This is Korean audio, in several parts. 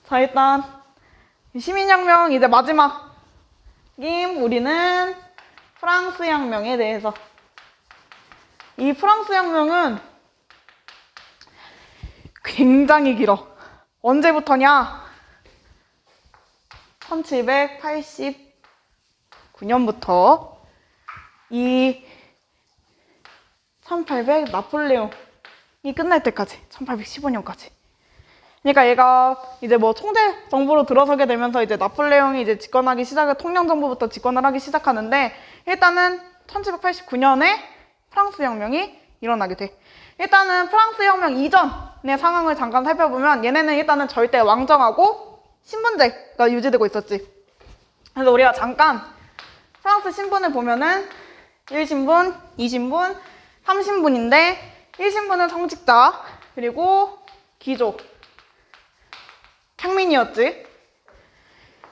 자, 일단 시민혁명 이제 마지막 우리는 프랑스 혁명에 대해서. 이 프랑스 혁명은 굉장히 길어. 언제부터냐? 1789년부터 이 1800 나폴레옹이 끝날 때까지, 1815년까지. 그러니까 얘가 이제 뭐 총재 정부로 들어서게 되면서 이제 나폴레옹이 이제 통영 정부부터 집권을 하기 시작하는데, 일단은 1789년에 프랑스 혁명이 일어나게 돼. 일단은 프랑스 혁명 이전의 상황을 잠깐 살펴보면, 얘네는 일단은 절대 왕정하고 신분제가 유지되고 있었지. 그래서 우리가 잠깐 프랑스 신분을 보면은 1신분, 2신분, 3신분인데, 1신분은 성직자, 그리고 귀족, 평민이었지.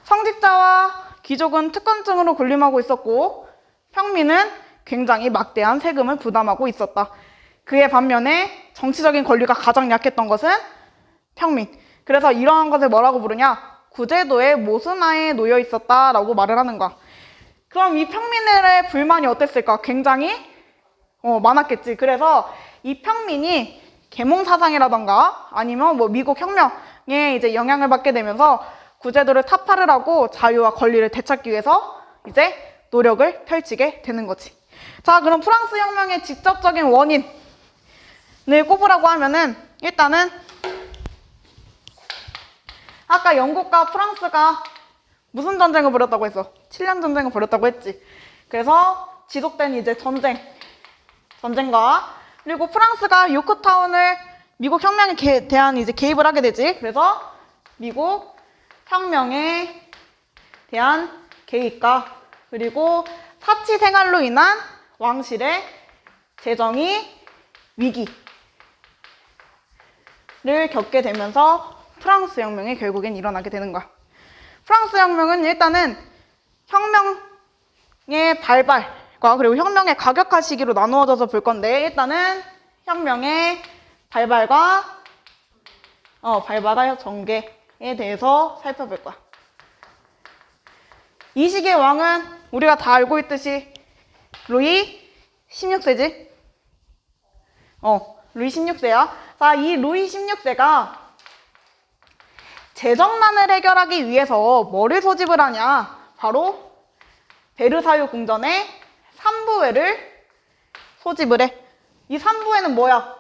성직자와 귀족은 특권층으로 군림하고 있었고, 평민은 굉장히 막대한 세금을 부담하고 있었다. 그에 반면에 정치적인 권리가 가장 약했던 것은 평민. 그래서 이러한 것을 뭐라고 부르냐? 구제도의 모순하에 놓여 있었다라고 말을 하는 거야. 그럼 이 평민들의 불만이 어땠을까? 굉장히 많았겠지. 그래서 이 평민이 계몽사상이라던가 아니면 뭐 미국 혁명에 이제 영향을 받게 되면서 구제도를 타파를 하고 자유와 권리를 되찾기 위해서 이제 노력을 펼치게 되는 거지. 자, 그럼 프랑스 혁명의 직접적인 원인을 꼽으라고 하면은, 일단은 아까 영국과 프랑스가 무슨 전쟁을 벌였다고 했어? 7년 전쟁을 벌였다고 했지. 그래서 지속된 이제 전쟁과, 그리고 프랑스가 요크타운을 미국 혁명에 대한 이제 개입을 하게 되지. 그래서 미국 혁명에 대한 개입과, 그리고 사치 생활로 인한 왕실의 재정이 위기를 겪게 되면서 프랑스 혁명이 결국엔 일어나게 되는 거야. 프랑스 혁명은 일단은 혁명의 발발과 그리고 혁명의 가격화 시기로 나누어져서 볼 건데, 일단은 혁명의 발발과 전개에 대해서 살펴볼 거야. 이 시기의 왕은 우리가 다 알고 있듯이 루이 16세지? 루이 16세야. 자, 이 루이 16세가 재정난을 해결하기 위해서 뭐를 소집을 하냐? 바로 베르사유 궁전의 삼부회를 소집을 해. 이 삼부회는 뭐야?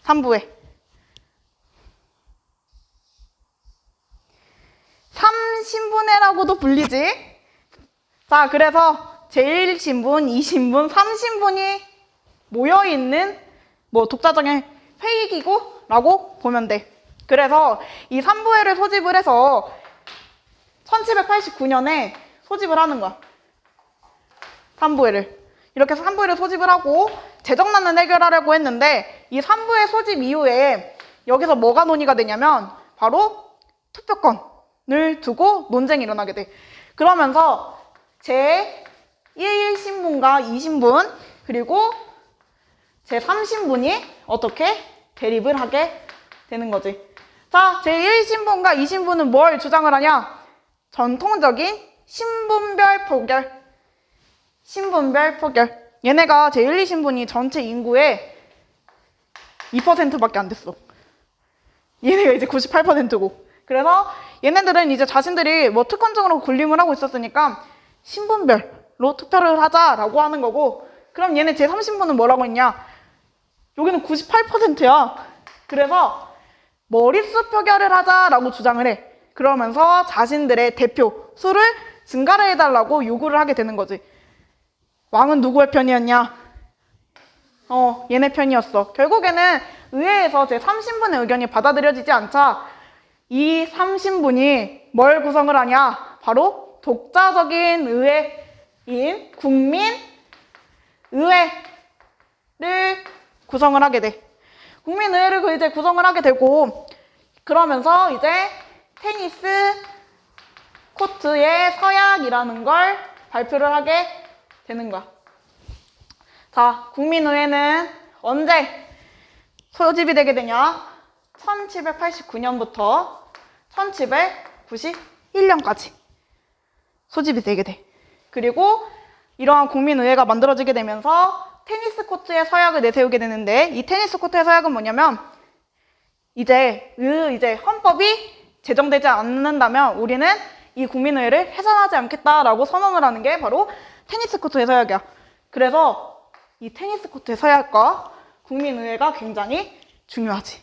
삼부회. 삼신분회라고도 불리지. 자, 그래서 제1신분, 2신분, 3신분이 모여있는 뭐 독자적인 회의기구라고 보면 돼. 그래서 이 삼부회를 소집을 해서 1789년에 소집을 하는 거야. 삼부회를. 이렇게 해서 삼부회를 소집을 하고 재정난을 해결하려고 했는데, 이 삼부회 소집 이후에 여기서 뭐가 논의가 되냐면 바로 투표권을 두고 논쟁이 일어나게 돼. 그러면서 제1신분과 2신분 그리고 제3신분이 어떻게 대립을 하게 되는 거지. 자, 제1신분과 2신분은 뭘 주장을 하냐? 전통적인 신분별 포결. 얘네가 제1, 2신분이 전체 인구의 2%밖에 안 됐어. 얘네가 이제 98%고. 그래서 얘네들은 이제 자신들이 뭐 특권적으로 군림을 하고 있었으니까 신분별로 투표를 하자라고 하는 거고, 그럼 얘네 제3신분은 뭐라고 했냐? 여기는 98%야. 그래서 머릿수 표결을 하자라고 주장을 해. 그러면서 자신들의 대표 수를 증가를 해달라고 요구를 하게 되는 거지. 왕은 누구의 편이었냐? 얘네 편이었어. 결국에는 의회에서 제3신분의 의견이 받아들여지지 않자 이 3신분이 뭘 구성을 하냐? 바로 독자적인 의회인 국민의회를 구성을 하게 돼. 국민의회를 이제 구성을 하게 되고, 그러면서 이제 테니스 코트의 서약이라는 걸 발표를 하게 되는 거야. 자, 국민의회는 언제 소집이 되게 되냐? 1789년부터 1791년까지 소집이 되게 돼. 그리고 이러한 국민의회가 만들어지게 되면서 테니스 코트에 서약을 내세우게 되는데, 이 테니스 코트의 서약은 뭐냐면 이제 헌법이 제정되지 않는다면 우리는 이 국민의회를 해산하지 않겠다라고 선언을 하는 게 바로 테니스 코트의 서약이야. 그래서 이 테니스 코트의 서약과 국민의회가 굉장히 중요하지.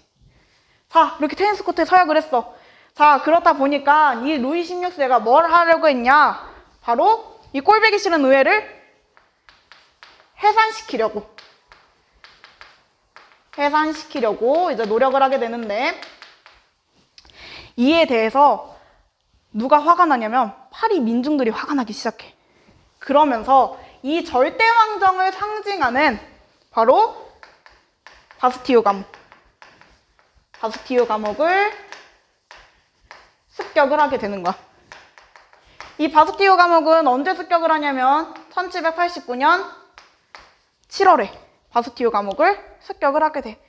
자, 이렇게 테니스 코트에 서약을 했어. 자, 그렇다 보니까 이 루이 16세가 뭘 하려고 했냐? 바로 이 꼴보기 싫은 의회를 해산시키려고 이제 노력을 하게 되는데, 이에 대해서 누가 화가 나냐면 파리 민중들이 화가 나기 시작해. 그러면서 이 절대왕정을 상징하는 바로 바스티유 감옥을 습격을 하게 되는 거야. 이 바스티유 감옥은 언제 습격을 하냐면 1789년 7월에 바스티유 감옥을 습격을 하게 돼.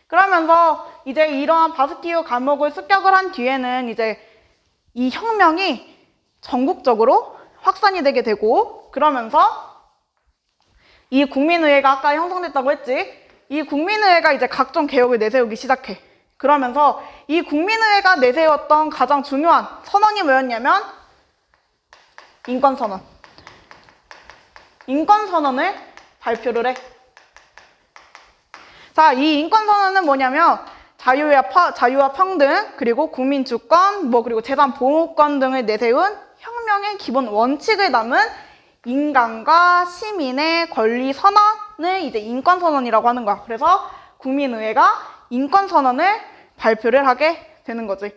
그러면서 이제 이러한 바스티유 감옥을 습격을 한 뒤에는 이제 이 혁명이 전국적으로 확산이 되게 되고, 그러면서 이 국민의회가 아까 형성됐다고 했지. 이 국민의회가 이제 각종 개혁을 내세우기 시작해. 그러면서 이 국민의회가 내세웠던 가장 중요한 선언이 뭐였냐면 인권선언을 발표를 해. 자, 이 인권선언은 뭐냐면 자유와 평등, 그리고 국민주권, 그리고 재산보호권 등을 내세운 혁명의 기본 원칙을 담은 인간과 시민의 권리 선언을 이제 인권선언이라고 하는 거야. 그래서 국민의회가 인권선언을 발표를 하게 되는 거지.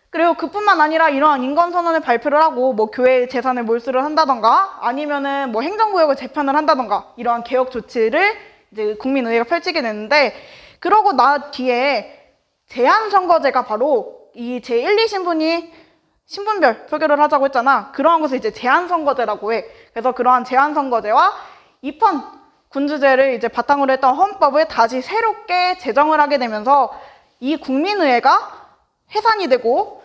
그리고 그뿐만 아니라 이러한 인권선언을 발표를 하고 교회의 재산을 몰수를 한다던가, 아니면은 행정구역을 재편을 한다던가, 이러한 개혁 조치를 이제 국민의회가 펼치게 되는데, 그러고 나 뒤에 제한선거제가 바로 이 제1, 2신분이 신분별 표결을 하자고 했잖아. 그러한 것을 이제 제한선거제라고 해. 그래서 그러한 제한선거제와 입헌 군주제를 이제 바탕으로 했던 헌법을 다시 새롭게 제정을 하게 되면서 이 국민의회가 해산이 되고,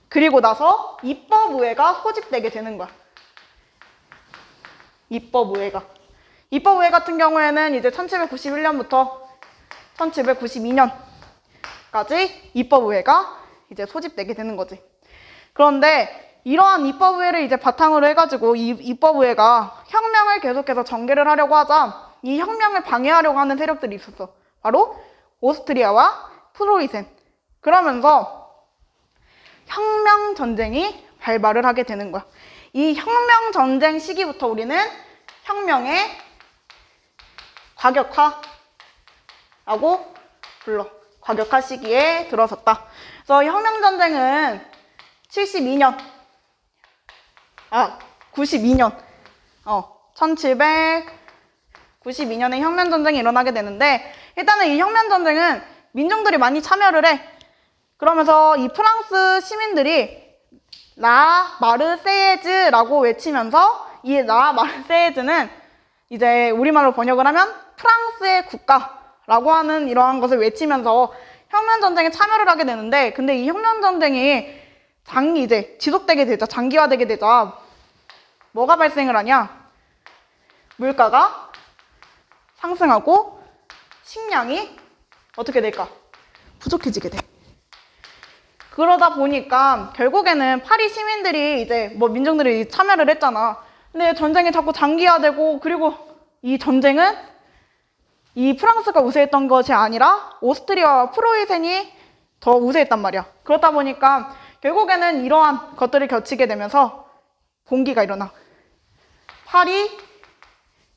그리고 나서 입법의회가 소집되게 되는 거야. 입법의회 같은 경우에는 이제 1791년부터 1792년까지 입법의회가 이제 소집되게 되는 거지. 그런데 이러한 입법의회를 이제 바탕으로 해가지고 이 입법의회가 혁명을 계속해서 전개를 하려고 하자 이 혁명을 방해하려고 하는 세력들이 있었어. 바로 오스트리아와 프로이센. 그러면서 혁명 전쟁이 발발을 하게 되는 거야. 이 혁명 전쟁 시기부터 우리는 혁명의 과격화라고 불러. 과격화 시기에 들어섰다. 그래서 혁명 전쟁은 92년에 혁명 전쟁이 일어나게 되는데, 일단은 이 혁명 전쟁은 민중들이 많이 참여를 해. 그러면서 이 프랑스 시민들이 라 마르세예즈라고 외치면서, 이 라 마르세예즈는 이제 우리말로 번역을 하면 프랑스의 국가라고 하는 이러한 것을 외치면서 혁명 전쟁에 참여를 하게 되는데, 근데 이 혁명 전쟁이 이제 지속되게 되자, 장기화되게 되자 뭐가 발생을 하냐? 물가가 상승하고 식량이 어떻게 될까? 부족해지게 돼. 그러다 보니까 결국에는 파리 시민들이 이제 민중들이 참여를 했잖아. 근데 전쟁이 자꾸 장기화되고, 그리고 이 전쟁은 이 프랑스가 우세했던 것이 아니라 오스트리아와 프로이센이 더 우세했단 말이야. 그렇다 보니까 결국에는 이러한 것들을 겹치게 되면서 봉기가 일어나. 파리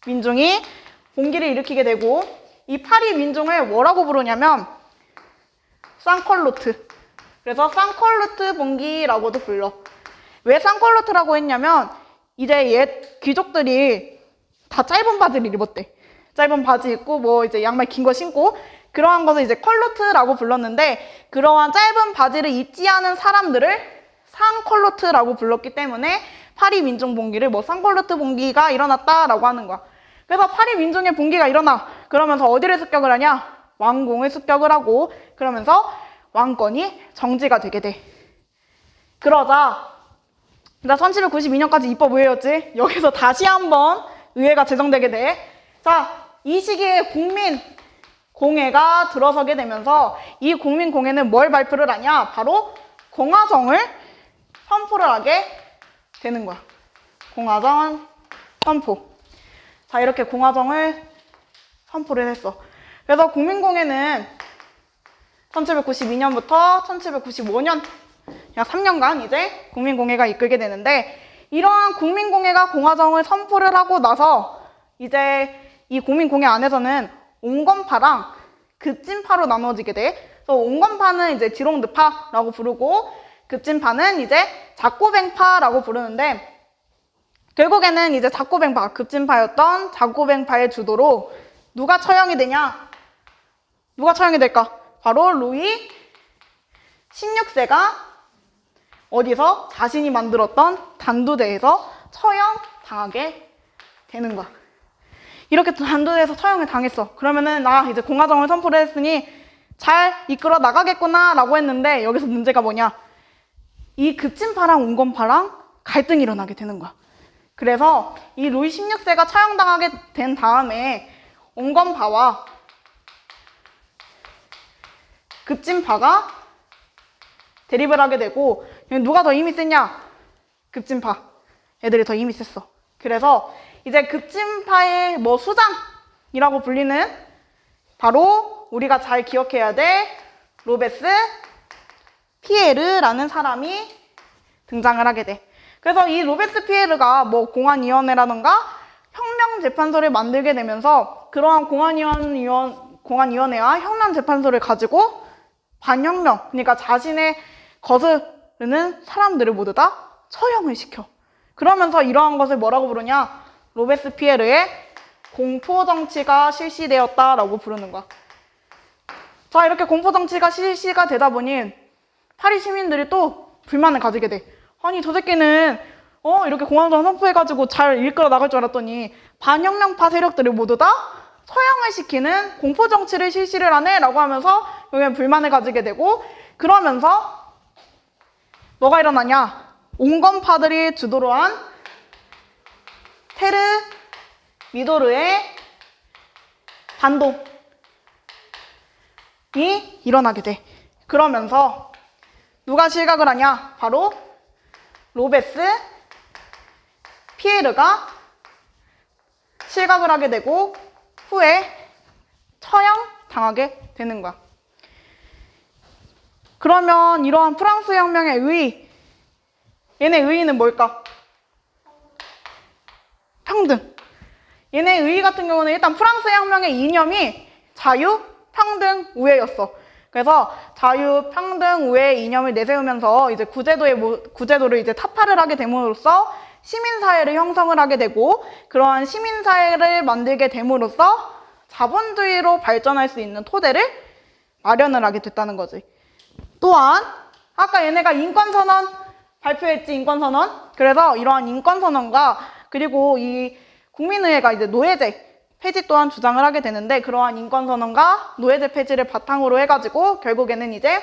민중이 봉기를 일으키게 되고, 이 파리 민중을 뭐라고 부르냐면 상컬로트. 그래서 상컬로트 봉기라고도 불러. 왜 상컬로트라고 했냐면 이제 옛 귀족들이 다 짧은 바지를 입었대. 짧은 바지 입고 이제 양말 긴 거 신고, 그러한 것을 이제 컬로트라고 불렀는데, 그러한 짧은 바지를 입지 않은 사람들을 상컬로트라고 불렀기 때문에 파리 민중 봉기를 상컬로트 봉기가 일어났다라고 하는 거야. 그래서 파리 민중의 봉기가 일어나. 그러면서 어디를 습격을 하냐? 왕궁을 습격을 하고, 그러면서 왕권이 정지가 되게 돼. 그러자 나 1792년까지 입법 의회였지. 여기서 다시 한번 의회가 제정되게 돼. 자, 이 시기에 국민공회가 들어서게 되면서 이 국민공회는 뭘 발표를 하냐? 바로 공화정을 선포를 하게 되는 거야. 공화정 선포. 자, 이렇게 공화정을 선포를 했어. 그래서 국민공회는 1792년부터 1795년 약 3년간 이제 국민공회가 이끌게 되는데, 이러한 국민공회가 공화정을 선포를 하고 나서 이제 이 국민공회 안에서는 온건파랑 급진파로 나누어지게 돼. 그래서 온건파는 이제 지롱드파라고 부르고 급진파는 이제 자꼬뱅파라고 부르는데, 결국에는 이제 자꼬뱅파, 급진파였던 자꼬뱅파의 주도로 누가 처형이 되냐? 누가 처형이 될까? 바로 루이 16세가 어디서? 자신이 만들었던 단두대에서 처형당하게 되는 거야. 이렇게 단두대에서 처형을 당했어. 그러면은 이제 공화정을 선포를 했으니 잘 이끌어 나가겠구나 라고 했는데, 여기서 문제가 뭐냐? 이 급진파랑 온건파랑 갈등이 일어나게 되는 거야. 그래서 이 루이 16세가 처형당하게 된 다음에 온건파와 급진파가 대립을 하게 되고, 누가 더 힘이 세냐? 급진파 애들이 더 힘이 셌어. 그래서 이제 급진파의 수장이라고 불리는, 바로 우리가 잘 기억해야 될 로베스 피에르라는 사람이 등장을 하게 돼. 그래서 이 로베스 피에르가 공안위원회라던가 혁명재판소를 만들게 되면서, 그러한 공안위원회와 혁명재판소를 가지고 반혁명, 그러니까 자신의 거스르는 사람들을 모두 다 처형을 시켜. 그러면서 이러한 것을 뭐라고 부르냐? 로베스피에르의 공포정치가 실시되었다라고 부르는 거야. 자, 이렇게 공포정치가 실시가 되다 보니 파리 시민들이 또 불만을 가지게 돼. 아니, 저 새끼는 이렇게 공화정 선포해가지고 잘 이끌어 나갈 줄 알았더니 반혁명파 세력들을 모두 다 처형을 시키는 공포정치를 실시를 하네 라고 하면서 여기는 불만을 가지게 되고, 그러면서 뭐가 일어나냐? 온건파들이 주도로 한 테르 미도르의 반동이 일어나게 돼. 그러면서 누가 실각을 하냐? 바로 로베스 피에르가 실각을 하게 되고 후에 처형당하게 되는 거야. 그러면 이러한 프랑스 혁명의 얘네 의의는 뭘까? 평등. 얘네 의의 같은 경우는 일단 프랑스 혁명의 이념이 자유, 평등, 우애였어. 그래서 자유, 평등, 우애 이념을 내세우면서 이제 구제도를 이제 타파를 하게 됨으로써 시민사회를 형성을 하게 되고, 그러한 시민사회를 만들게 됨으로써 자본주의로 발전할 수 있는 토대를 마련을 하게 됐다는 거지. 또한 아까 얘네가 인권선언 발표했지, 인권선언. 그래서 이러한 인권선언과 그리고 이 국민의회가 이제 노예제 폐지 또한 주장을 하게 되는데, 그러한 인권선언과 노예제 폐지를 바탕으로 해가지고 결국에는 이제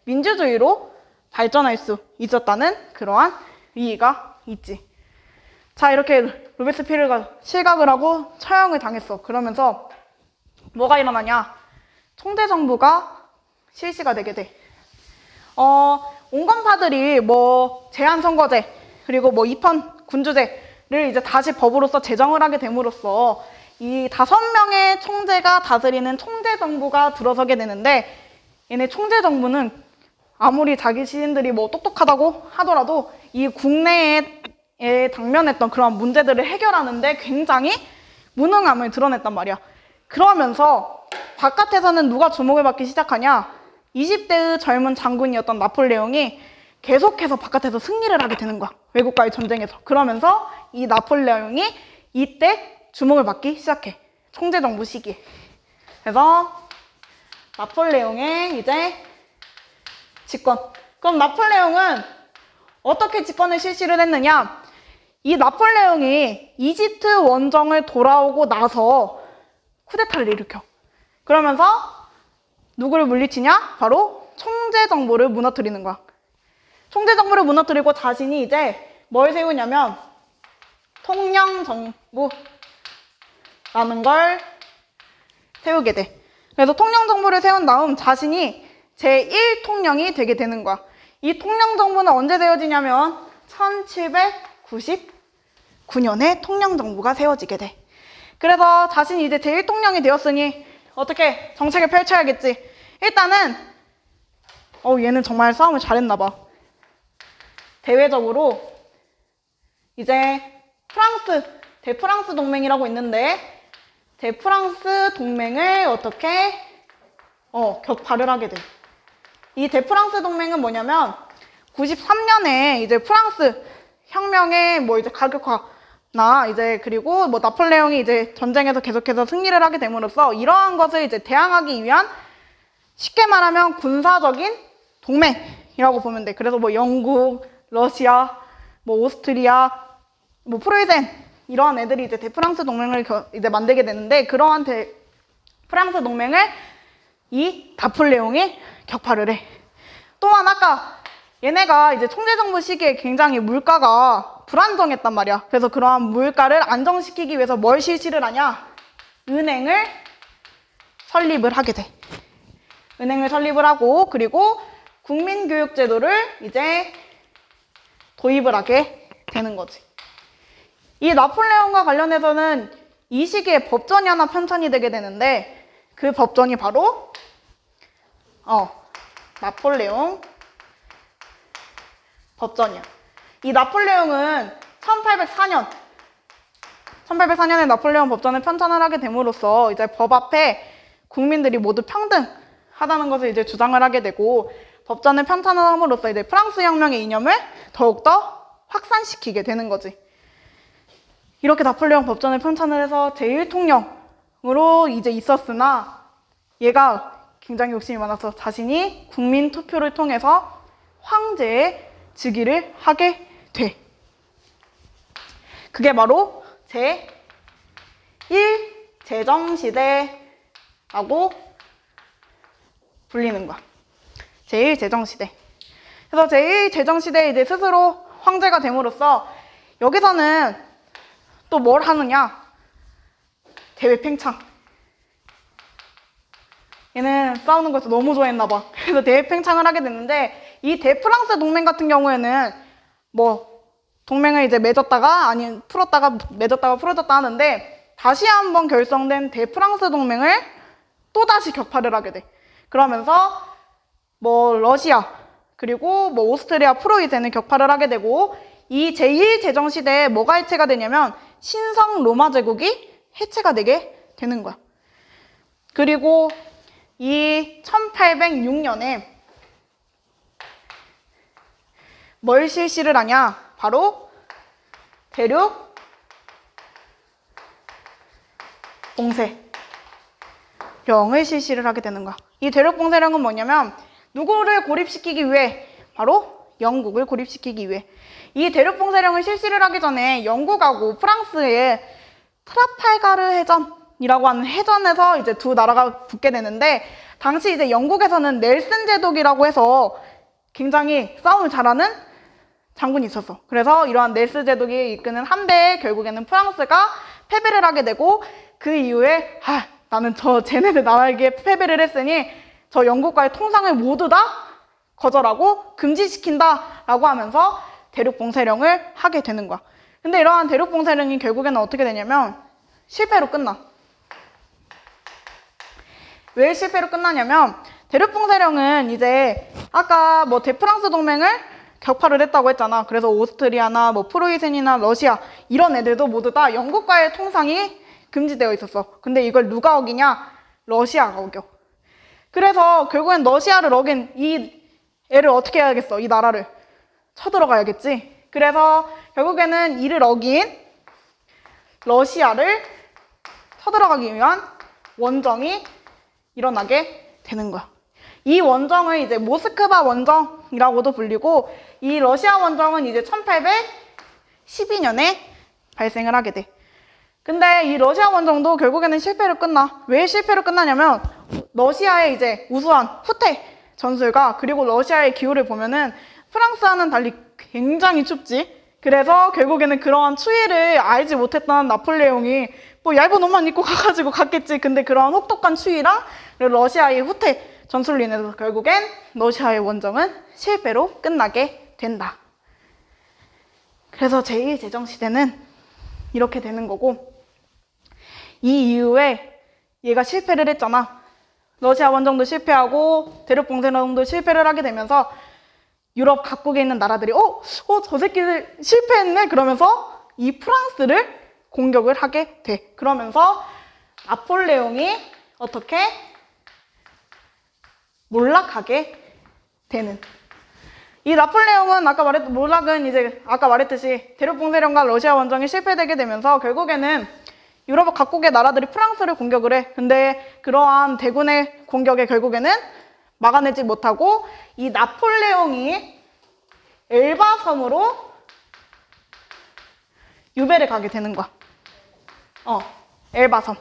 민주주의로 발전할 수 있었다는 그러한 의의가 있지. 자, 이렇게 로베스피에르가 실각을 하고 처형을 당했어. 그러면서 뭐가 일어나냐? 총대정부가 실시가 되게 돼. 온건파들이 제한선거제 그리고 입헌 군주제를 이제 다시 법으로서 제정을 하게 됨으로써 이 5명의 총재가 다스리는 총재정부가 들어서게 되는데, 얘네 총재정부는 아무리 자기 시민들이 똑똑하다고 하더라도 이 국내에 당면했던 그런 문제들을 해결하는데 굉장히 무능함을 드러냈단 말이야. 그러면서 바깥에서는 누가 주목을 받기 시작하냐? 20대의 젊은 장군이었던 나폴레옹이 계속해서 바깥에서 승리를 하게 되는 거야. 외국과의 전쟁에서. 그러면서 이 나폴레옹이 이때 주목을 받기 시작해. 총재정부 시기에. 그래서 나폴레옹의 이제 집권. 그럼 나폴레옹은 어떻게 집권을 실시를 했느냐? 이 나폴레옹이 이집트 원정을 돌아오고 나서 쿠데타를 일으켜. 그러면서 누구를 물리치냐? 바로 총재 정부를 무너뜨리는 거야. 총재 정부를 무너뜨리고 자신이 이제 뭘 세우냐면 통영 정부라는 걸 세우게 돼. 그래서 통영 정부를 세운 다음 자신이 제1통령이 되게 되는 거야. 이 통영 정부는 언제 세워지냐면 1799년에 통영 정부가 세워지게 돼. 그래서 자신이 이제 제1통령이 되었으니 어떻게 정책을 펼쳐야겠지. 일단은 얘는 정말 싸움을 잘했나 봐. 대외적으로 이제 대프랑스 동맹이라고 있는데 대프랑스 동맹을 어떻게 격파를 하게 돼. 이 대프랑스 동맹은 뭐냐면 93년에 이제 프랑스 혁명의 뭐 이제 가격화나 이제 그리고 뭐 나폴레옹이 이제 전쟁에서 계속해서 승리를 하게 됨으로써 이러한 것을 이제 대항하기 위한 쉽게 말하면 군사적인 동맹이라고 보면 돼. 그래서 뭐 영국, 러시아, 뭐 오스트리아, 뭐 프로이센 이러한 애들이 이제 대프랑스 동맹을 이제 만들게 되는데 그러한 프랑스 동맹을 이 나폴레옹이 격파를 해. 또한 아까 얘네가 이제 총재정부 시기에 굉장히 물가가 불안정했단 말이야. 그래서 그러한 물가를 안정시키기 위해서 뭘 실시를 하냐? 은행을 설립을 하게 돼. 은행을 설립을 하고 그리고 국민교육제도를 이제 도입을 하게 되는 거지. 이 나폴레옹과 관련해서는 이 시기에 법전이 하나 편찬이 되게 되는데 그 법전이 바로 나폴레옹 법전이야. 이 나폴레옹은 1804년에 나폴레옹 법전을 편찬을 하게 됨으로써 이제 법 앞에 국민들이 모두 평등하다는 것을 이제 주장을 하게 되고 법전을 편찬을 함으로써 이제 프랑스 혁명의 이념을 더욱더 확산시키게 되는 거지. 이렇게 나폴레옹 법전을 편찬을 해서 제1통령으로 이제 있었으나 얘가 굉장히 욕심이 많아서 자신이 국민 투표를 통해서 황제의 즉위를 하게 돼. 그게 바로 제1제정시대라고 불리는 거야. 제1제정시대. 그래서 제1제정시대에 이제 스스로 황제가 됨으로써 여기서는 또 뭘 하느냐? 대외팽창. 얘는 싸우는 것을 너무 좋아했나 봐. 그래서 대외팽창을 하게 됐는데 이 대프랑스 동맹 같은 경우에는 뭐 동맹을 이제 맺었다가 아니 풀었다가 맺었다가 풀어졌다 하는데 다시 한번 결성된 대프랑스 동맹을 또다시 격파를 하게 돼. 그러면서 뭐 러시아 그리고 뭐 오스트리아 프로이센을 격파를 하게 되고 이 제1제정시대에 뭐가 해체가 되냐면 신성 로마 제국이 해체가 되게 되는 거야. 그리고 이 1806년에 뭘 실시를 하냐? 바로 대륙 봉쇄령을 실시를 하게 되는 거야. 이 대륙 봉쇄령은 뭐냐면 누구를 고립시키기 위해? 바로 영국을 고립시키기 위해. 이 대륙 봉쇄령을 실시를 하기 전에 영국하고 프랑스의 트라팔가르 해전이라고 하는 해전에서 이제 두 나라가 붙게 되는데 당시 이제 영국에서는 넬슨 제독이라고 해서 굉장히 싸움을 잘하는 장군이 있었어. 그래서 이러한 넬슨 제독이 이끄는 함대에 결국에는 프랑스가 패배를 하게 되고 그 이후에 나는 쟤네들 나에게 패배를 했으니 저 영국과의 통상을 모두 다 거절하고 금지시킨다 라고 하면서 대륙 봉쇄령을 하게 되는 거야. 근데 이러한 대륙 봉쇄령이 결국에는 어떻게 되냐면 실패로 끝나. 왜 실패로 끝나냐면 대륙 봉쇄령은 이제 아까 뭐 대프랑스 동맹을 격파를 했다고 했잖아. 그래서 오스트리아나 뭐 프로이센이나 러시아 이런 애들도 모두 다 영국과의 통상이 금지되어 있었어. 근데 이걸 누가 어기냐? 러시아가 어겨. 그래서 결국엔 러시아를 어긴 이 애를 어떻게 해야겠어? 이 나라를 쳐들어가야겠지. 그래서 결국에는 이를 어긴 러시아를 쳐들어가기 위한 원정이 일어나게 되는 거야. 이 원정을 이제 모스크바 원정이라고도 불리고 이 러시아 원정은 이제 1812년에 발생을 하게 돼. 근데 이 러시아 원정도 결국에는 실패로 끝나. 왜 실패로 끝나냐면 러시아의 이제 우수한 후퇴 전술과 그리고 러시아의 기후를 보면은 프랑스와는 달리 굉장히 춥지. 그래서 결국에는 그러한 추위를 알지 못했던 나폴레옹이 뭐 얇은 옷만 입고 가가지고 갔겠지. 근데 그러한 혹독한 추위랑 러시아의 후퇴 전술로 인해서 결국엔 러시아의 원정은 실패로 끝나게 된다. 그래서 제2제정시대는 이렇게 되는 거고, 이 이후에 얘가 실패를 했잖아. 러시아 원정도 실패하고 대륙봉쇄론도 실패를 하게 되면서 유럽 각국에 있는 나라들이 저 새끼들 실패했네 그러면서 이 프랑스를 공격을 하게 돼. 그러면서 나폴레옹이 어떻게 몰락하게 되는. 이 나폴레옹은 몰락은 이제 아까 말했듯이 대륙봉쇄론과 러시아 원정이 실패되게 되면서 결국에는 유럽 각국의 나라들이 프랑스를 공격을 해. 근데 그러한 대군의 공격에 결국에는 막아내지 못하고 이 나폴레옹이 엘바 섬으로 유배를 가게 되는 거야. 엘바 섬.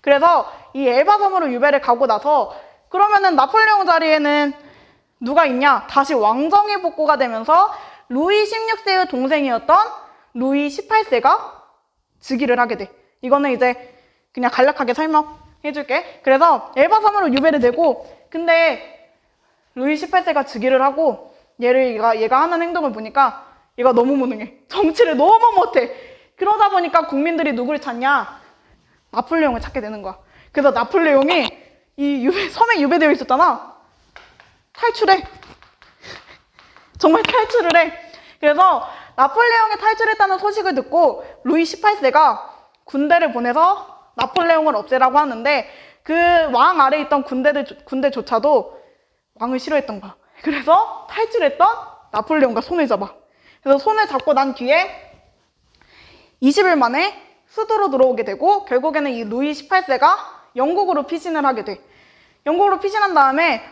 그래서 이 엘바 섬으로 유배를 가고 나서 그러면은 나폴레옹 자리에는 누가 있냐? 다시 왕정이 복구가 되면서 루이 16세의 동생이었던 루이 18세가 즉위를 하게 돼. 이거는 이제 그냥 간략하게 설명해줄게. 그래서 엘바 섬으로 유배를 되고, 근데 루이 18세가 즉위를 하고 얘가 하는 행동을 보니까 얘가 너무 무능해. 정치를 너무 못해. 그러다 보니까 국민들이 누구를 찾냐? 나폴레옹을 찾게 되는 거야. 그래서 나폴레옹이 이 섬에 유배되어 있었잖아. 탈출해. 정말 탈출을 해. 그래서 나폴레옹이 탈출했다는 소식을 듣고 루이 18세가 군대를 보내서 나폴레옹을 없애라고 하는데 그 왕 아래에 있던 군대조차도 왕을 싫어했던 거야. 그래서 탈출했던 나폴레옹과 손을 잡아. 그래서 손을 잡고 난 뒤에 20일 만에 수도로 들어오게 되고 결국에는 이 루이 18세가 영국으로 피신을 하게 돼. 영국으로 피신한 다음에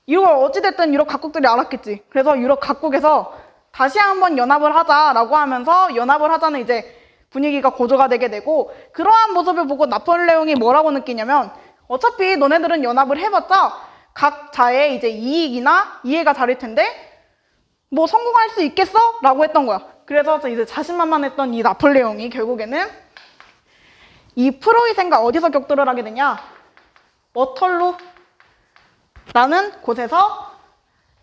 이걸 어찌됐든 유럽 각국들이 알았겠지. 그래서 유럽 각국에서 다시 한번 연합을 하자라고 하면서 연합을 하자는 이제 분위기가 고조가 되게 되고, 그러한 모습을 보고 나폴레옹이 뭐라고 느끼냐면 어차피 너네들은 연합을 해봤자 각자의 이제 이해가 다를 텐데 뭐 성공할 수 있겠어? 라고 했던 거야. 그래서 이제 자신만만했던 이 나폴레옹이 결국에는 이 프로이센과 어디서 격돌을 하게 되냐? 워털루라는 곳에서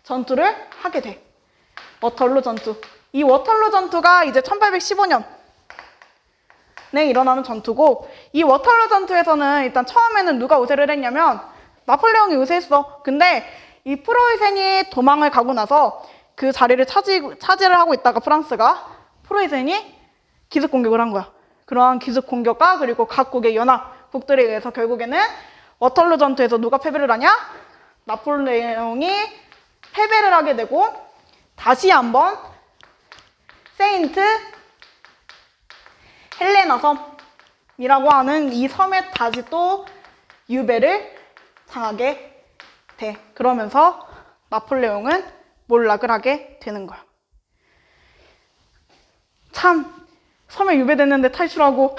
전투를 하게 돼. 워털루 전투. 이 워털루 전투가 이제 1815년에 일어나는 전투고, 이 워털루 전투에서는 일단 처음에는 누가 우세를 했냐면 나폴레옹이 우세했어. 근데 이 프로이센이 도망을 가고 나서 그 자리를 차지를 하고 있다가 프로이센이 기습 공격을 한 거야. 그러한 기습 공격과 그리고 각국의 연합국들에 의해서 결국에는 워털루 전투에서 누가 패배를 하냐? 나폴레옹이 패배를 하게 되고 다시 한번 세인트 헬레나 섬이라고 하는 이 섬에 다시 또 유배를 당하게 돼. 그러면서 나폴레옹은 몰락을 하게 되는 거야. 참, 섬에 유배됐는데 탈출하고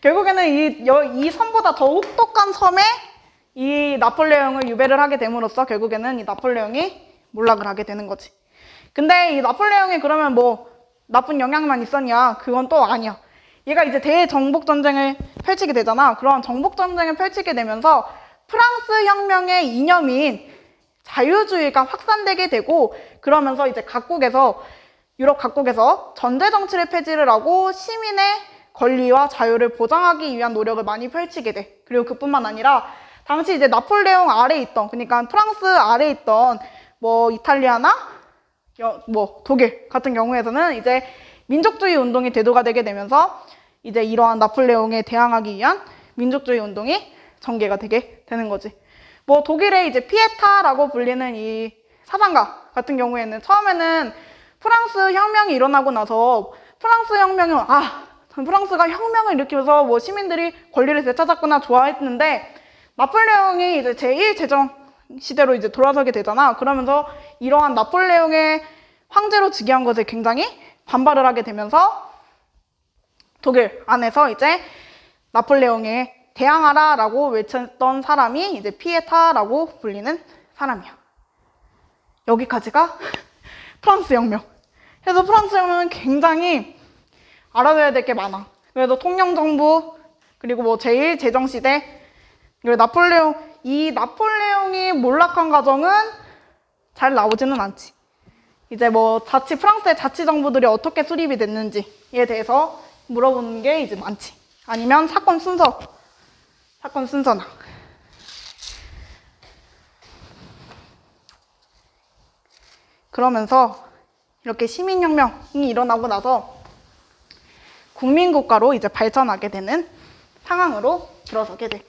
결국에는 이 섬보다 더 혹독한 섬에 이 나폴레옹을 유배를 하게 됨으로써 결국에는 이 나폴레옹이 몰락을 하게 되는 거지. 근데 이 나폴레옹이 그러면 뭐 나쁜 영향만 있었냐? 그건 또 아니야. 얘가 이제 대정복전쟁을 펼치게 되잖아. 그런 정복전쟁을 펼치게 되면서 프랑스 혁명의 이념인 자유주의가 확산되게 되고, 그러면서 이제 유럽 각국에서 전제정치를 폐지를 하고 시민의 권리와 자유를 보장하기 위한 노력을 많이 펼치게 돼. 그리고 그뿐만 아니라 당시 이제 나폴레옹 아래에 있던, 그러니까 프랑스 아래에 있던 뭐 이탈리아나 뭐 독일 같은 경우에서는 이제 민족주의 운동이 대두가 되게 되면서 이제 이러한 나폴레옹에 대항하기 위한 민족주의 운동이 전개가 되게 되는 거지. 뭐 독일의 이제 피에타라고 불리는 이 사상가 같은 경우에는 처음에는 프랑스 혁명이 일어나고 나서 프랑스가 혁명을 일으키면서 뭐 시민들이 권리를 되찾았구나 좋아했는데, 나폴레옹이 이제 제1제정 시대로 이제 돌아서게 되잖아. 그러면서 이러한 나폴레옹의 황제로 즉위한 것에 굉장히 반발을 하게 되면서 독일 안에서 이제 나폴레옹의 대항하라라고 외쳤던 사람이 이제 피에타라고 불리는 사람이야. 여기까지가 프랑스 혁명. 그래서 프랑스 혁명은 굉장히 알아둬야 될 게 많아. 그래도 통영정부, 그리고 뭐 제1제정시대, 그리고 나폴레옹이 몰락한 과정은 잘 나오지는 않지. 이제 뭐 프랑스의 자치정부들이 어떻게 수립이 됐는지에 대해서 물어보는 게 이제 많지. 아니면 사건 순서나. 그러면서 이렇게 시민혁명이 일어나고 나서 국민국가로 이제 발전하게 되는 상황으로 들어서게 돼.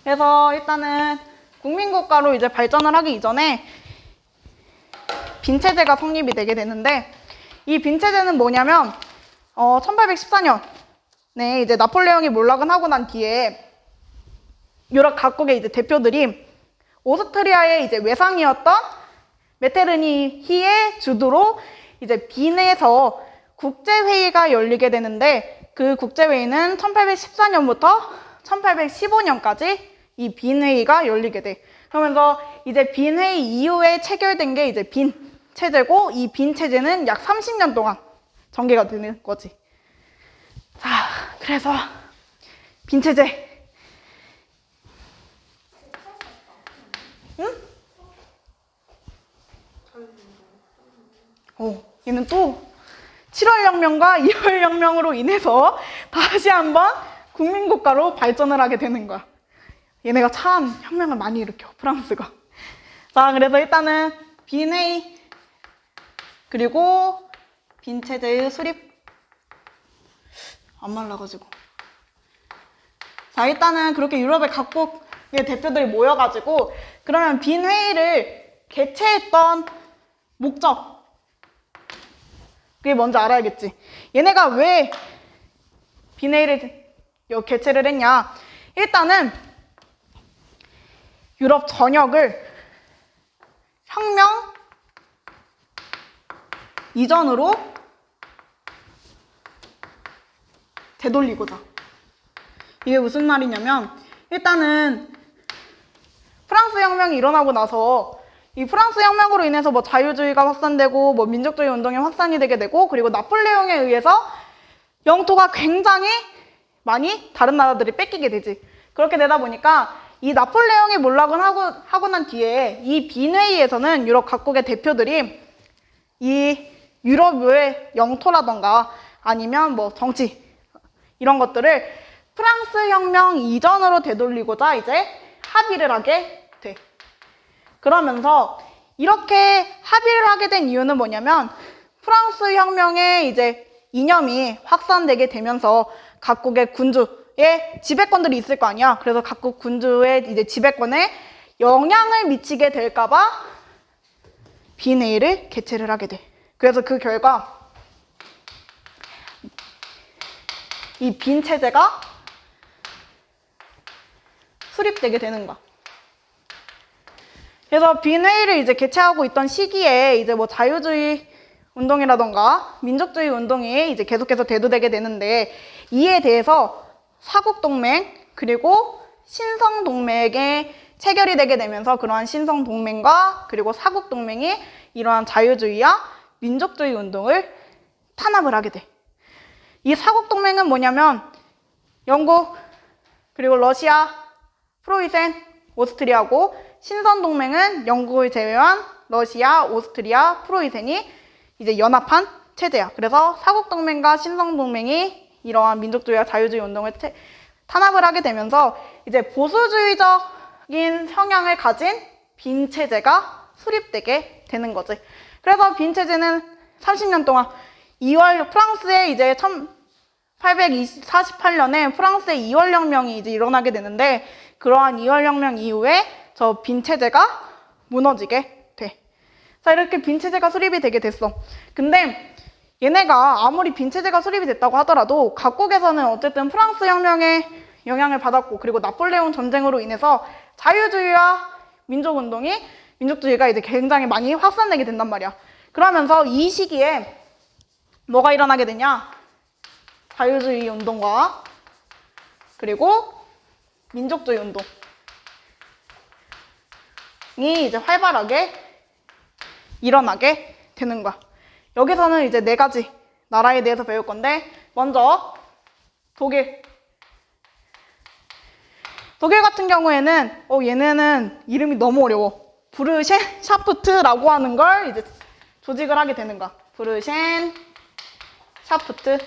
그래서 일단은 국민국가로 이제 발전을 하기 이전에 빈체제가 성립이 되게 되는데, 이 빈체제는 뭐냐면 1814년에 이제 나폴레옹이 몰락을 하고 난 뒤에 유럽 각국의 이제 대표들이 오스트리아의 이제 외상이었던 메테르니히의 주도로 이제 빈에서 국제회의가 열리게 되는데, 그 국제회의는 1814년부터 1815년까지 이 빈회의가 열리게 돼. 그러면서 이제 빈회의 이후에 체결된 게 이제 빈체제고, 이 빈체제는 약 30년 동안 전개가 되는 거지. 자, 그래서 빈체제. 응? 얘는 또 7월혁명과 2월혁명으로 인해서 다시 한번 국민국가로 발전을 하게 되는 거야. 얘네가 참 혁명을 많이 일으켜, 프랑스가. 자, 그래서 일단은 빈회의, 그리고 빈체제의 수립. 안 말라가지고. 자, 일단은 그렇게 유럽의 각국의 대표들이 모여가지고, 그러면 빈회의를 개최했던 목적. 그게 뭔지 알아야겠지. 얘네가 왜 빈회의를 개최를 했냐. 일단은 유럽 전역을 혁명 이전으로 되돌리고자. 이게 무슨 말이냐면, 일단은 프랑스 혁명이 일어나고 나서 이 프랑스 혁명으로 인해서 뭐 자유주의가 확산되고 뭐 민족주의 운동이 확산이 되게 되고, 그리고 나폴레옹에 의해서 영토가 굉장히 많이 다른 나라들이 뺏기게 되지. 그렇게 되다 보니까 이 나폴레옹이 몰락을 하고 난 뒤에 이 빈회의에서는 유럽 각국의 대표들이 이 유럽의 영토라던가 아니면 뭐 정치 이런 것들을 프랑스 혁명 이전으로 되돌리고자 이제 합의를 하게 돼. 그러면서 이렇게 합의를 하게 된 이유는 뭐냐면, 프랑스 혁명의 이제 이념이 확산되게 되면서 각국의 군주의 지배권들이 있을 거 아니야. 그래서 각국 군주의 이제 지배권에 영향을 미치게 될까봐 빈회의를 개최를 하게 돼. 그래서 그 결과 이 빈체제가 수립되게 되는 거야. 그래서 빈회의를 이제 개최하고 있던 시기에 이제 뭐 자유주의 운동이라던가 민족주의 운동이 이제 계속해서 대두되게 되는데, 이에 대해서 사국동맹 그리고 신성동맹에 체결이 되게 되면서 그러한 신성동맹과 그리고 사국동맹이 이러한 자유주의와 민족주의 운동을 탄압을 하게 돼. 이 사국동맹은 뭐냐면 영국 그리고 러시아, 프로이센, 오스트리아고, 신선동맹은 영국을 제외한 러시아, 오스트리아, 프로이센이 이제 연합한 체제야. 그래서 사국동맹과 신성동맹이 이러한 민족주의와 자유주의 운동을 탄압을 하게 되면서 이제 보수주의적인 성향을 가진 빈체제가 수립되게 되는 거지. 그래서 빈체제는 30년 동안 프랑스의 이제 1848년에 프랑스의 2월혁명이 이제 일어나게 되는데, 그러한 2월혁명 이후에 저 빈체제가 무너지게 돼. 자, 이렇게 빈체제가 수립이 되게 됐어. 근데 얘네가 아무리 빈체제가 수립이 됐다고 하더라도 각국에서는 어쨌든 프랑스 혁명에 영향을 받았고, 그리고 나폴레옹 전쟁으로 인해서 자유주의와 민족주의가 이제 굉장히 많이 확산되게 된단 말이야. 그러면서 이 시기에 뭐가 일어나게 되냐? 자유주의 운동과 그리고 민족주의 운동이 이제 활발하게 일어나게 되는 거야. 여기서는 이제 4가지 나라에 대해서 배울 건데, 먼저 독일. 독일 같은 경우에는 얘네는 이름이 너무 어려워. 브르셴 샤프트라고 하는 걸 이제 조직을 하게 되는 거야. 브르셴 샤프트.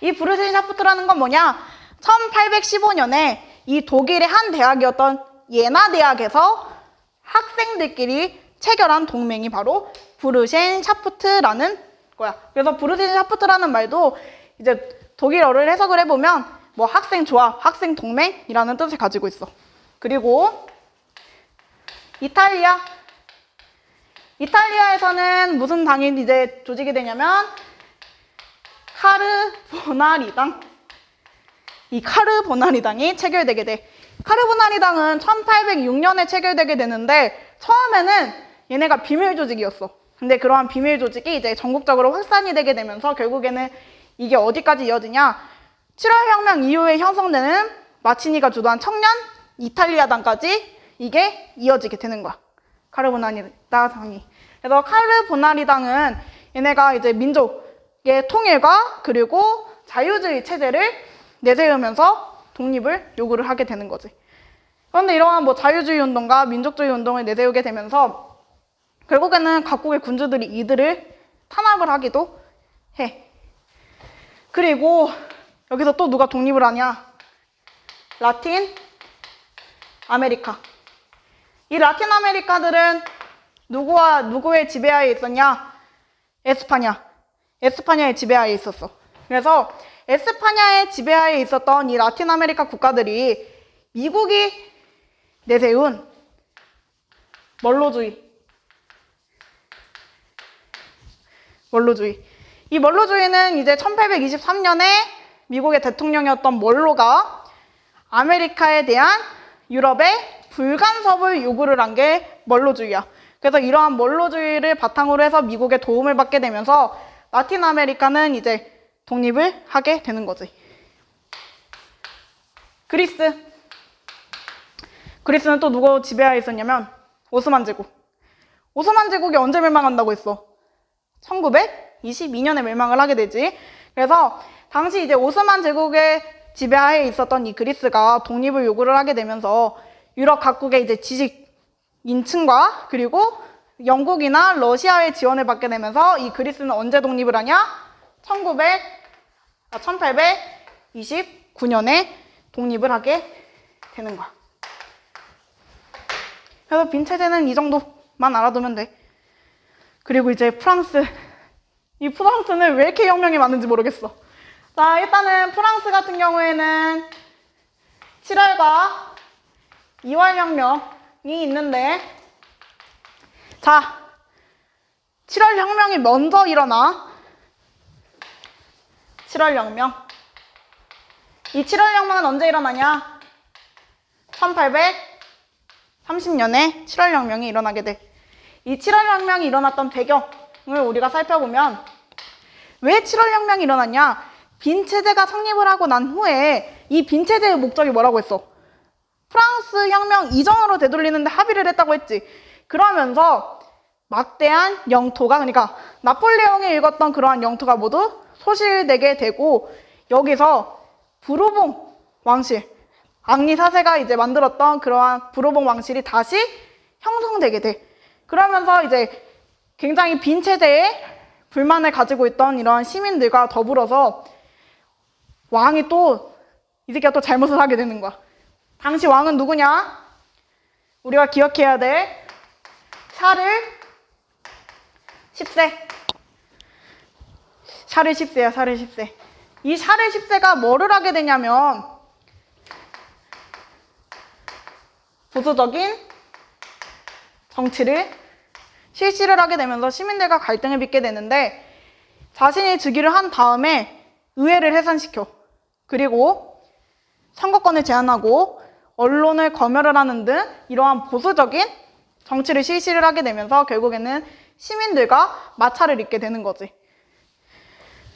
이 브르셴 샤프트라는 건 뭐냐? 1815년에 이 독일의 한 대학이었던 예나 대학에서 학생들끼리 체결한 동맹이 바로 브르셴 샤프트라는 거야. 그래서 브르셴 샤프트라는 말도 이제 독일어를 해석을 해보면 뭐 학생 조합, 학생 동맹이라는 뜻을 가지고 있어. 그리고 이탈리아. 이탈리아에서는 무슨 당이 이제 조직이 되냐면 카르보나리당. 이 카르보나리당이 체결되게 돼. 카르보나리당은 1806년에 체결되게 되는데 처음에는 얘네가 비밀 조직이었어. 근데 그러한 비밀 조직이 이제 전국적으로 확산이 되게 되면서 결국에는 이게 어디까지 이어지냐? 7월 혁명 이후에 형성되는 마치니가 주도한 청년 이탈리아당까지 이게 이어지게 되는 거야. 카르보나리당이. 그래서 카르보나리당은 얘네가 이제 민족의 통일과 그리고 자유주의 체제를 내세우면서 독립을 요구를 하게 되는 거지. 그런데 이러한 뭐 자유주의 운동과 민족주의 운동을 내세우게 되면서 결국에는 각국의 군주들이 이들을 탄압을 하기도 해. 그리고 여기서 또 누가 독립을 하냐? 라틴 아메리카. 이 라틴 아메리카들은 누구의 지배하에 있었냐? 에스파냐. 에스파냐의 지배하에 있었어. 그래서 에스파냐의 지배하에 있었던 이 라틴 아메리카 국가들이 미국이 내세운 멀로주의. 이 멀로주의는 이제 1823년에 미국의 대통령이었던 멀로가 아메리카에 대한 유럽의 불간섭을 요구를 한 게 멀로주의야. 그래서 이러한 멀로주의를 바탕으로 해서 미국의 도움을 받게 되면서 라틴 아메리카는 이제 독립을 하게 되는 거지. 그리스는 또 누구 지배하에 있었냐면 오스만 제국. 오스만 제국이 언제 멸망한다고 했어? 1922년에 멸망을 하게 되지. 그래서 당시 이제 오스만 제국의 지배하에 있었던 이 그리스가 독립을 요구를 하게 되면서 유럽 각국의 이제 지식인층과 그리고 영국이나 러시아의 지원을 받게 되면서 이 그리스는 언제 독립을 하냐? 1829년에 독립을 하게 되는 거야. 그래서 빈 체제는 이 정도만 알아두면 돼. 그리고 이제 프랑스. 이 프랑스는 왜 이렇게 혁명이 많은지 모르겠어. 자, 일단은 프랑스 같은 경우에는 7월과 2월 혁명이 있는데, 자, 7월 혁명이 먼저 일어나. 7월 혁명. 이 7월 혁명은 언제 일어나냐? 1830년에 7월 혁명이 일어나게 돼. 이 7월 혁명이 일어났던 배경을 우리가 살펴보면 왜 7월 혁명이 일어났냐? 빈체제가 성립을 하고 난 후에 이 빈체제의 목적이 뭐라고 했어? 프랑스 혁명 이전으로 되돌리는데 합의를 했다고 했지. 그러면서 막대한 영토가, 그러니까 나폴레옹이 읽었던 그러한 영토가 모두 소실되게 되고 여기서 부르봉 왕실, 앙리 4세가 이제 만들었던 그러한 부르봉 왕실이 다시 형성되게 돼. 그러면서 이제 굉장히 빈체제에 불만을 가지고 있던 이러한 시민들과 더불어서 왕이 또 이 새끼가 또 잘못을 하게 되는 거야. 당시 왕은 누구냐? 우리가 기억해야 돼. 샤를 10세. 샤를 10세야, 샤를 10세. 이 샤를 10세가 뭐를 하게 되냐면 보수적인 정치를 실시를 하게 되면서 시민들과 갈등을 빚게 되는데 자신이 즉위를 한 다음에 의회를 해산시켜. 그리고 선거권을 제한하고 언론을 검열을 하는 등 이러한 보수적인 정치를 실시를 하게 되면서 결국에는 시민들과 마찰을 빚게 되는 거지.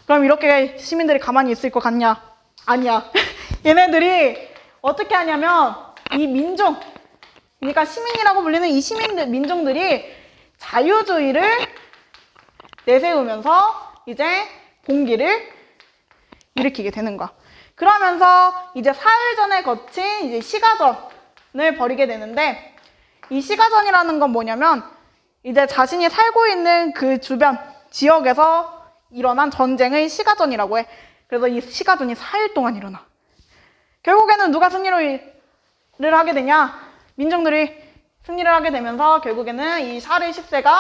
그럼 이렇게 시민들이 가만히 있을 것 같냐? 아니야. 얘네들이 어떻게 하냐면 이 민족, 그러니까 시민이라고 불리는 이 민족들이 자유주의를 내세우면서 이제 봉기를 일으키게 되는 거야. 그러면서 이제 사흘전에 거친 이제 시가전을 벌이게 되는데, 이 시가전이라는 건 뭐냐면 이제 자신이 살고 있는 그 주변 지역에서 일어난 전쟁을 시가전이라고 해. 그래서 이 시가전이 4일 동안 일어나. 결국에는 누가 승리를 하게 되냐? 민중들이 승리를 하게 되면서 결국에는 이 샤를 10세가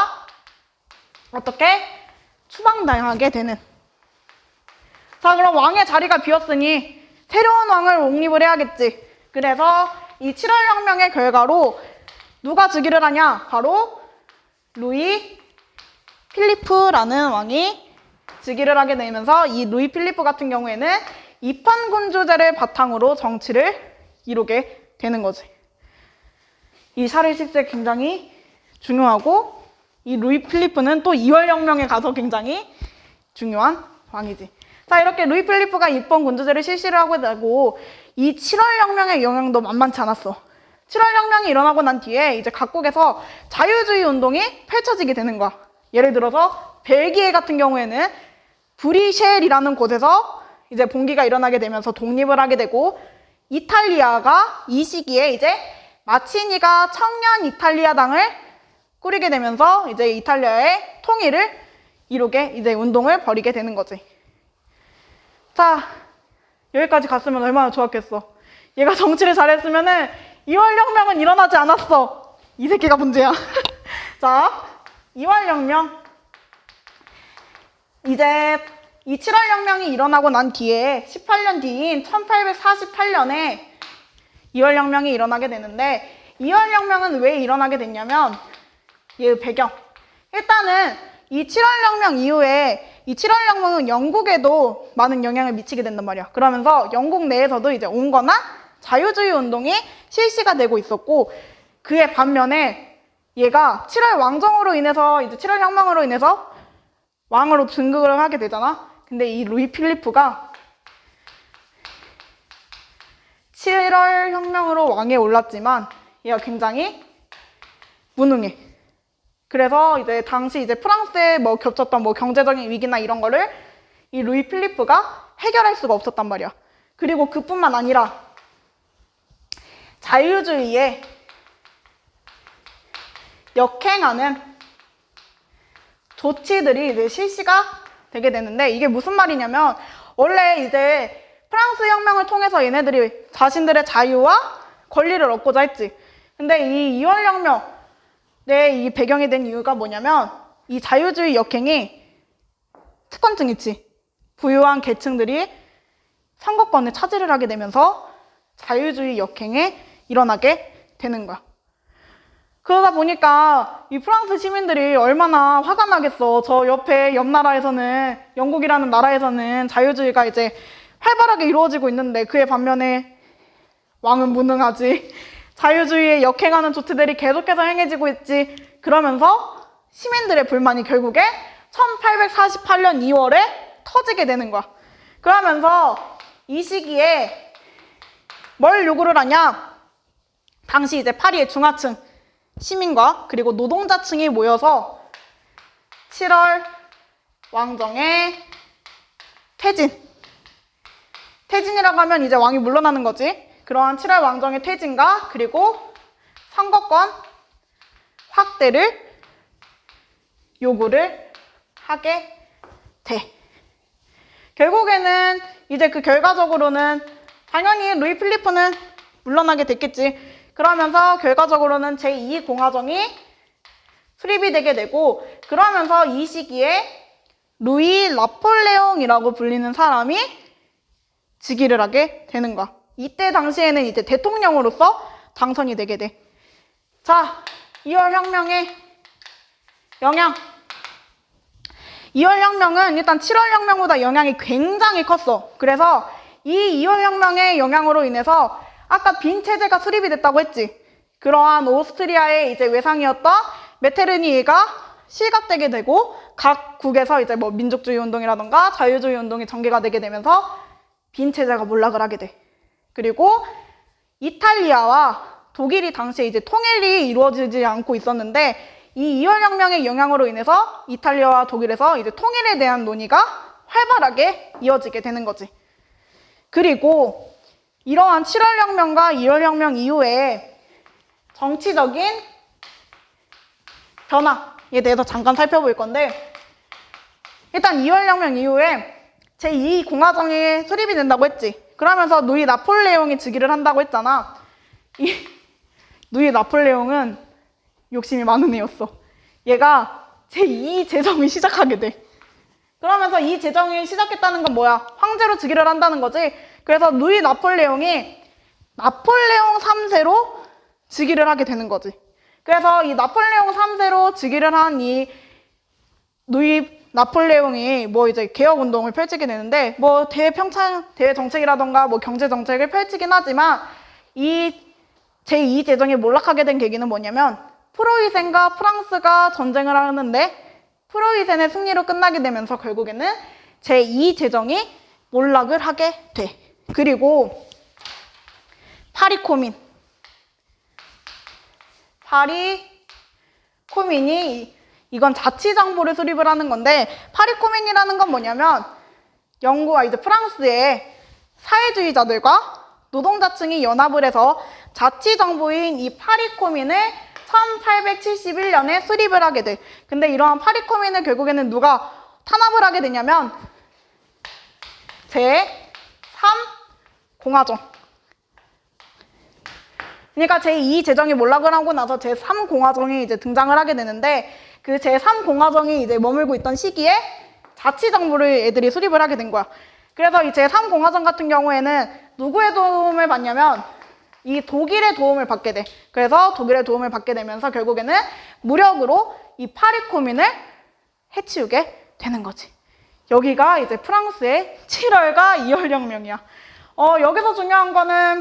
어떻게? 추방당하게 되는. 자, 그럼 왕의 자리가 비었으니 새로운 왕을 옹립을 해야겠지. 그래서 이 7월 혁명의 결과로 누가 즉위를 하냐? 바로 루이 필리프라는 왕이 즉위를 하게 되면서 이 루이 필리프 같은 경우에는 이판군주제를 바탕으로 정치를 이루게 되는 거지. 이 샤를 10세 굉장히 중요하고, 이 루이 필리프는 또 2월 혁명에 가서 굉장히 중요한 왕이지. 자, 이렇게 루이 필리프가 입헌군주제를 실시를 하게 되고, 이 7월 혁명의 영향도 만만치 않았어. 7월 혁명이 일어나고 난 뒤에 이제 각국에서 자유주의 운동이 펼쳐지게 되는 거야. 예를 들어서 벨기에 같은 경우에는 브리셀이라는 곳에서 이제 봉기가 일어나게 되면서 독립을 하게 되고, 이탈리아가 이 시기에 이제 마치니가 청년 이탈리아당을 꾸리게 되면서 이제 이탈리아의 통일을 이루게 이제 운동을 벌이게 되는 거지. 자, 여기까지 갔으면 얼마나 좋았겠어. 얘가 정치를 잘했으면은 2월 혁명은 일어나지 않았어. 이 새끼가 문제야. 자, 2월 혁명. 이제 이 7월 혁명이 일어나고 난 뒤에 18년 뒤인 1848년에 2월 혁명이 일어나게 되는데, 2월 혁명은 왜 일어나게 됐냐면 얘의 배경. 일단은 이 7월 혁명 이후에 이 7월 혁명은 영국에도 많은 영향을 미치게 된단 말이야. 그러면서 영국 내에서도 이제 온건한 자유주의 운동이 실시가 되고 있었고, 그에 반면에 얘가 7월 왕정으로 인해서 이제 7월 혁명으로 인해서 왕으로 등극을 하게 되잖아. 근데 이 루이 필리프가 7월 혁명으로 왕에 올랐지만 얘가 굉장히 무능해. 그래서 이제 당시 이제 프랑스에 뭐 겹쳤던 뭐 경제적인 위기나 이런 거를 이 루이 필리프가 해결할 수가 없었단 말이야. 그리고 그뿐만 아니라 자유주의에 역행하는 조치들이 이제 실시가 되게 되는데, 이게 무슨 말이냐면 원래 이제 프랑스 혁명을 통해서 얘네들이 자신들의 자유와 권리를 얻고자 했지. 근데 이 2월 혁명의 이 배경이 된 이유가 뭐냐면 이 자유주의 역행이 특권층 있지. 부유한 계층들이 선거권을 차지를 하게 되면서 자유주의 역행에 일어나게 되는 거야. 그러다 보니까 이 프랑스 시민들이 얼마나 화가 나겠어. 저 옆 나라에서는, 영국이라는 나라에서는 자유주의가 이제 활발하게 이루어지고 있는데 그에 반면에 왕은 무능하지. 자유주의에 역행하는 조치들이 계속해서 행해지고 있지. 그러면서 시민들의 불만이 결국에 1848년 2월에 터지게 되는 거야. 그러면서 이 시기에 뭘 요구를 하냐? 당시 이제 파리의 중하층 시민과 그리고 노동자층이 모여서 7월 왕정의 퇴진이라고 하면 이제 왕이 물러나는 거지. 그러한 7월 왕정의 퇴진과 그리고 선거권 확대를 요구를 하게 돼. 결국에는 이제 그 결과적으로는 당연히 루이 필리프는 물러나게 됐겠지. 그러면서 결과적으로는 제2공화정이 수립이 되게 되고, 그러면서 이 시기에 루이 나폴레옹이라고 불리는 사람이 즉위를 하게 되는 거야. 이때 당시에는 이제 대통령으로서 당선이 되게 돼. 자, 2월 혁명의 영향. 2월 혁명은 일단 7월 혁명보다 영향이 굉장히 컸어. 그래서 이 2월 혁명의 영향으로 인해서 아까 빈 체제가 수립이 됐다고 했지. 그러한 오스트리아의 이제 외상이었던 메테르니히가 실각되게 되고, 각국에서 이제 뭐 민족주의 운동이라던가 자유주의 운동이 전개가 되게 되면서 빈 체제가 몰락을 하게 돼. 그리고 이탈리아와 독일이 당시에 이제 통일이 이루어지지 않고 있었는데 이 2월혁명의 영향으로 인해서 이탈리아와 독일에서 이제 통일에 대한 논의가 활발하게 이어지게 되는 거지. 그리고 이러한 7월혁명과 2월혁명 이후에 정치적인 변화에 대해서 잠깐 살펴볼 건데 일단 2월혁명 이후에 제2공화정이 수립이 된다고 했지. 그러면서 누이 나폴레옹이 즉위를 한다고 했잖아. 이 누이 나폴레옹은 욕심이 많은 애였어. 얘가 제2제정을 시작하게 돼. 그러면서 이 제정이 시작했다는 건 뭐야? 황제로 즉위를 한다는 거지. 그래서 누이 나폴레옹이 나폴레옹 3세로 즉위를 하게 되는 거지. 그래서 이 나폴레옹 3세로 즉위를 한 이 누이 나폴레옹이 뭐 이제 개혁 운동을 펼치게 되는데 뭐 대외 정책이라던가 뭐 경제 정책을 펼치긴 하지만 이 제2제정이 몰락하게 된 계기는 뭐냐면 프로이센과 프랑스가 전쟁을 하는데 프로이센의 승리로 끝나게 되면서 결국에는 제2제정이 몰락을 하게 돼. 그리고 파리 코민이 이건 자치정부를 수립을 하는 건데 파리 코민이라는 건 뭐냐면 이제 프랑스의 사회주의자들과 노동자층이 연합을 해서 자치정부인 이 파리 코민을 1871년에 수립을 하게 돼. 근데 이러한 파리 코민을 결국에는 누가 탄압을 하게 되냐면 제3공화정. 그러니까 제2제정이 몰락을 하고 나서 제3공화정이 이제 등장을 하게 되는데 그 제3공화정이 이제 머물고 있던 시기에 자치정부를 애들이 수립을 하게 된 거야. 그래서 이 제3공화정 같은 경우에는 누구의 도움을 받냐면 이 독일의 도움을 받게 돼. 그래서 독일의 도움을 받게 되면서 결국에는 무력으로 이 파리 코민을 해치우게 되는 거지. 여기가 이제 프랑스의 7월과 2월 혁명이야. 여기서 중요한 거는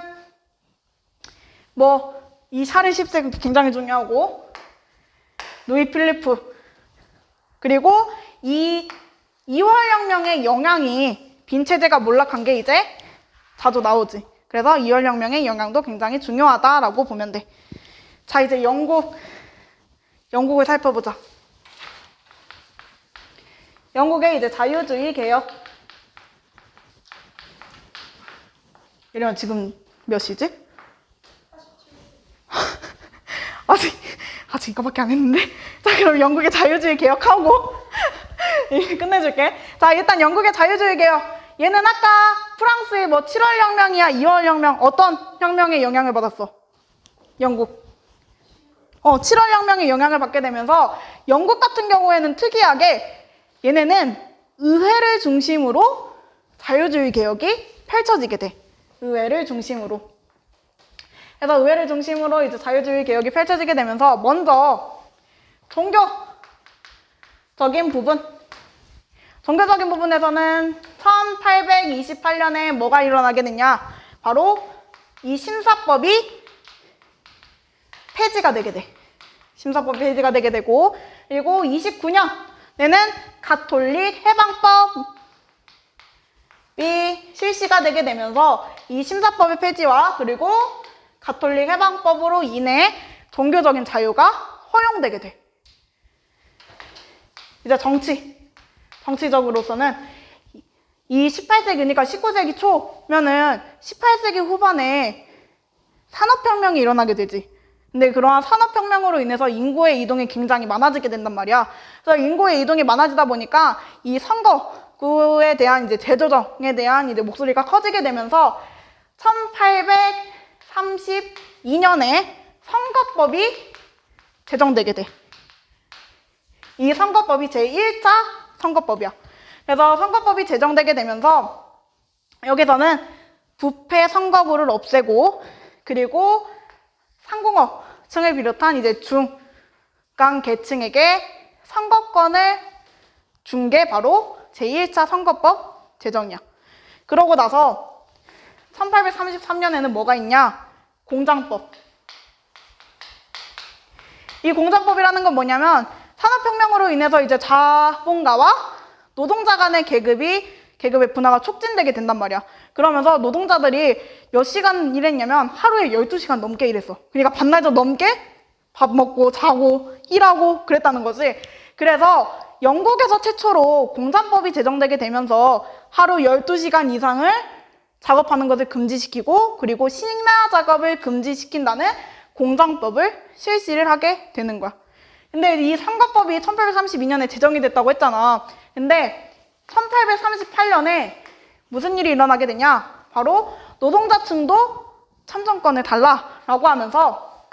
이 샤를 10세 굉장히 중요하고 루이 필리프 그리고 이 2월 혁명의 영향이 빈체제가 몰락한 게 이제 자주 나오지. 그래서 2월 혁명의 영향도 굉장히 중요하다라고 보면 돼. 자, 이제 영국을 살펴보자. 영국의 이제 자유주의 개혁. 이러면 지금 몇 시지? 아직 이거밖에 안 했는데. 자, 그럼 영국의 자유주의 개혁하고 끝내줄게. 자, 일단 영국의 자유주의 개혁. 얘는 아까 프랑스의 7월 혁명이야, 2월 혁명, 어떤 혁명의 영향을 받았어? 영국. 7월 혁명의 영향을 받게 되면서 영국 같은 경우에는 특이하게 얘네는 의회를 중심으로 자유주의 개혁이 펼쳐지게 돼. 의회를 중심으로. 그래서 의회를 중심으로 이제 자유주의 개혁이 펼쳐지게 되면서 먼저 종교적인 부분에서는 1828년에 뭐가 일어나게 되냐? 바로 이 심사법이 폐지가 되게 돼. 심사법이 폐지가 되게 되고, 그리고 29년에는 가톨릭 해방법이 실시가 되게 되면서 이 심사법의 폐지와 그리고 가톨릭 해방법으로 인해 종교적인 자유가 허용되게 돼. 이제 정치적으로서는 이 18세기, 그러니까 19세기 초면은 18세기 후반에 산업혁명이 일어나게 되지. 근데 그러한 산업혁명으로 인해서 인구의 이동이 굉장히 많아지게 된단 말이야. 그래서 인구의 이동이 많아지다 보니까 이 선거구에 대한 이제 재조정에 대한 이제 목소리가 커지게 되면서 1832년에 선거법이 제정되게 돼. 이 선거법이 제1차 선거법이야. 그래서 선거법이 제정되게 되면서 여기서는 부패 선거구를 없애고 그리고 상공어층을 비롯한 이제 중간 계층에게 선거권을 준 게 바로 제1차 선거법 제정이야. 그러고 나서 1833년에는 뭐가 있냐? 공장법. 이 공장법이라는 건 뭐냐면 산업혁명으로 인해서 이제 자본가와 노동자 간의 계급이 계급의 분화가 촉진되게 된단 말이야. 그러면서 노동자들이 몇 시간 일했냐면 하루에 12시간 넘게 일했어. 그러니까 반나절 넘게 밥 먹고 자고 일하고 그랬다는 거지. 그래서 영국에서 최초로 공산법이 제정되게 되면서 하루 12시간 이상을 작업하는 것을 금지시키고 그리고 심야 작업을 금지시킨다는 공장법을 실시를 하게 되는 거야. 근데 이 선거법이 1832년에 제정이 됐다고 했잖아. 근데 1838년에 무슨 일이 일어나게 되냐? 바로 노동자층도 참정권을 달라라고 하면서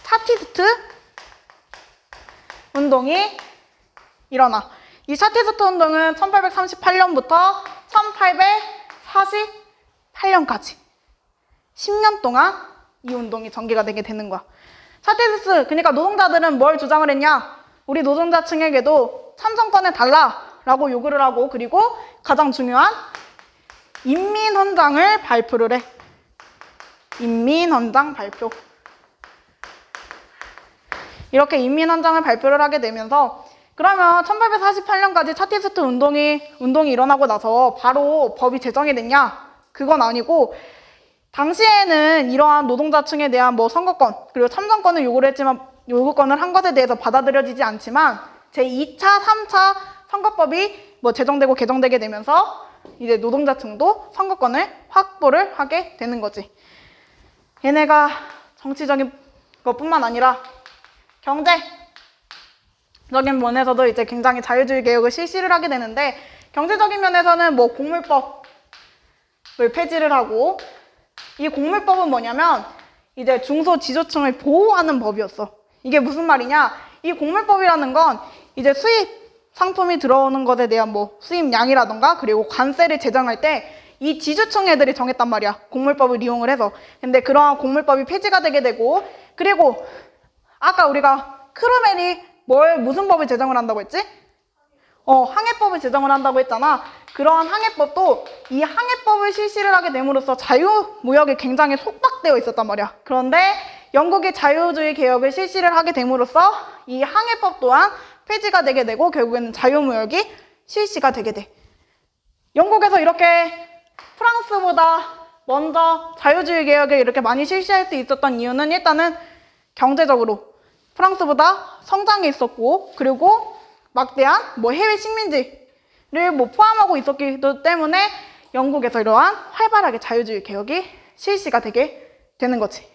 차티스트 운동이 일어나. 이 차티스트 운동은 1838년부터 1848년까지 10년 동안 이 운동이 전개가 되게 되는 거야. 차티스트, 그러니까 노동자들은 뭘 주장을 했냐? 우리 노동자층에게도 참정권을 달라라고 요구를 하고 그리고 가장 중요한 인민헌장을 발표를 해. 인민헌장 발표. 이렇게 인민헌장을 발표를 하게 되면서 그러면 1848년까지 차티스트 운동이 일어나고 나서 바로 법이 제정이 됐냐? 그건 아니고 당시에는 이러한 노동자층에 대한 뭐 선거권 그리고 참정권을 요구를 했지만 요구권을 한 것에 대해서 받아들여지지 않지만 제2차, 3차 선거법이 뭐 제정되고 개정되게 되면서 이제 노동자층도 선거권을 확보를 하게 되는 거지. 얘네가 정치적인 것뿐만 아니라 경제적인 면에서도 이제 굉장히 자유주의 개혁을 실시를 하게 되는데 경제적인 면에서는 뭐 곡물법을 폐지를 하고 이 곡물법은 뭐냐면 이제 중소지주층을 보호하는 법이었어. 이게 무슨 말이냐? 이 곡물법이라는 건 이제 수입 상품이 들어오는 것에 대한 뭐 수입량이라던가 그리고 관세를 제정할 때 이 지주층 애들이 정했단 말이야. 곡물법을 이용을 해서. 근데 그러한 곡물법이 폐지가 되게 되고 그리고 아까 우리가 크루멜이 무슨 법을 제정을 한다고 했지? 항해법을 제정을 한다고 했잖아. 그러한 항해법도 이 항해법을 실시를 하게 됨으로써 자유무역이 굉장히 속박되어 있었단 말이야. 그런데 영국이 자유주의 개혁을 실시를 하게 됨으로써 이 항해법 또한 폐지가 되게 되고 결국에는 자유무역이 실시가 되게 돼. 영국에서 이렇게 프랑스보다 먼저 자유주의 개혁을 이렇게 많이 실시할 수 있었던 이유는 일단은 경제적으로 프랑스보다 성장이 있었고 그리고 막대한 뭐 해외 식민지를 뭐 포함하고 있었기 때문에 영국에서 이러한 활발하게 자유주의 개혁이 실시가 되게 되는 거지.